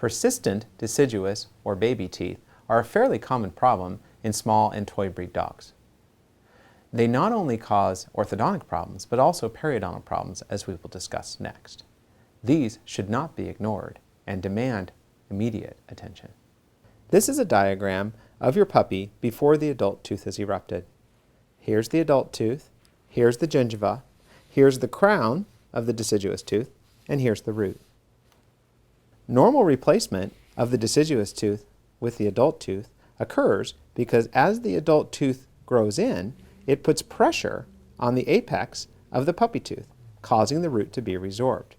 Persistent deciduous or baby teeth are a fairly common problem in small and toy breed dogs. They not only cause orthodontic problems, but also periodontal problems, as we will discuss next. These should not be ignored and demand immediate attention. This is a diagram of your puppy before the adult tooth has erupted. Here's the adult tooth, here's the gingiva, here's the crown of the deciduous tooth, and here's the root. Normal replacement of the deciduous tooth with the adult tooth occurs because as the adult tooth grows in, it puts pressure on the apex of the puppy tooth, causing the root to be resorbed.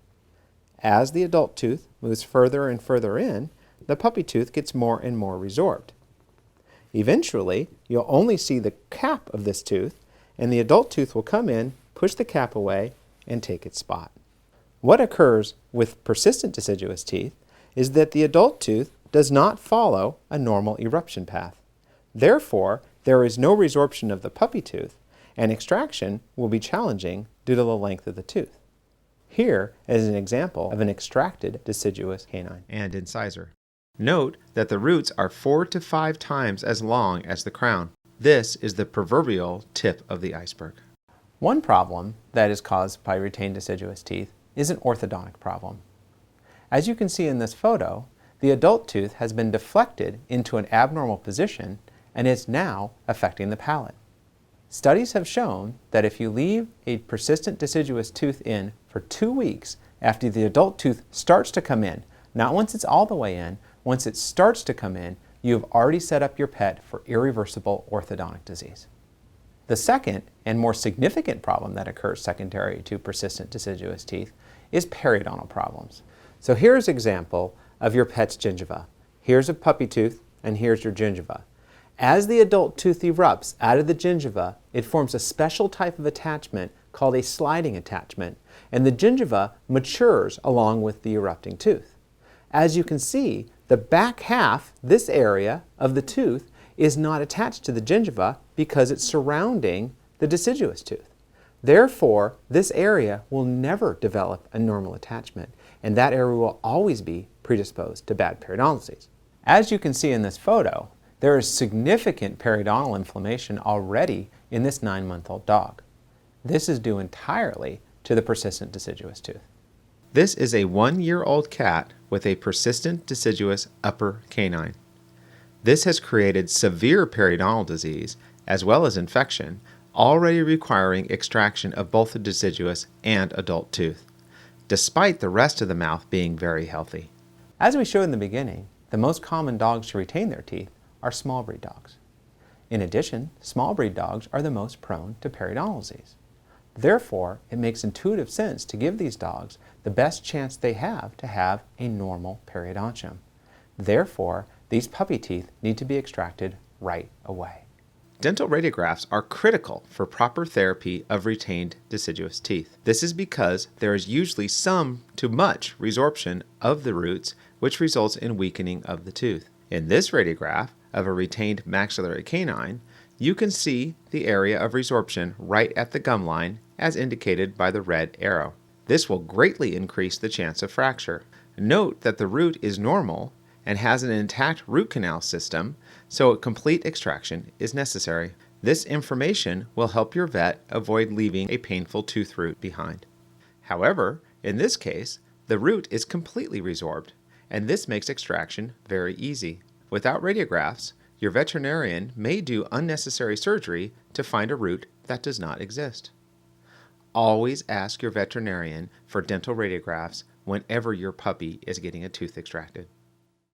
As the adult tooth moves further and further in, the puppy tooth gets more and more resorbed. Eventually, you'll only see the cap of this tooth, and the adult tooth will come in, push the cap away, and take its spot. What occurs with persistent deciduous teeth is that the adult tooth does not follow a normal eruption path. Therefore, there is no resorption of the puppy tooth, and extraction will be challenging due to the length of the tooth. Here is an example of an extracted deciduous canine and incisor. Note that the roots are 4 to 5 times as long as the crown. This is the proverbial tip of the iceberg. One problem that is caused by retained deciduous teeth is an orthodontic problem. As you can see in this photo, the adult tooth has been deflected into an abnormal position and is now affecting the palate. Studies have shown that if you leave a persistent deciduous tooth in for 2 weeks after the adult tooth starts to come in, not once it's all the way in, once it starts to come in, you have already set up your pet for irreversible orthodontic disease. The second and more significant problem that occurs secondary to persistent deciduous teeth is periodontal problems. So here's an example of your pet's gingiva. Here's a puppy tooth and here's your gingiva. As the adult tooth erupts out of the gingiva, it forms a special type of attachment called a sliding attachment, and the gingiva matures along with the erupting tooth. As you can see, the back half, this area of the tooth, is not attached to the gingiva because it's surrounding the deciduous tooth. Therefore, this area will never develop a normal attachment, and that area will always be predisposed to bad periodontal disease. As you can see in this photo, there is significant periodontal inflammation already in this 9-month-old dog. This is due entirely to the persistent deciduous tooth. This is a 1-year-old cat with a persistent deciduous upper canine. This has created severe periodontal disease as well as infection, already requiring extraction of both the deciduous and adult tooth, despite the rest of the mouth being very healthy. As we showed in the beginning, the most common dogs to retain their teeth are small breed dogs. In addition, small breed dogs are the most prone to periodontal disease. Therefore, it makes intuitive sense to give these dogs the best chance they have to have a normal periodontium. Therefore, these puppy teeth need to be extracted right away. Dental radiographs are critical for proper therapy of retained deciduous teeth. This is because there is usually some to much resorption of the roots, which results in weakening of the tooth. In this radiograph of a retained maxillary canine, you can see the area of resorption right at the gum line as indicated by the red arrow. This will greatly increase the chance of fracture. Note that the root is normal and has an intact root canal system, so a complete extraction is necessary. This information will help your vet avoid leaving a painful tooth root behind. However, in this case, the root is completely resorbed, and this makes extraction very easy. Without radiographs, your veterinarian may do unnecessary surgery to find a root that does not exist. Always ask your veterinarian for dental radiographs whenever your puppy is getting a tooth extracted.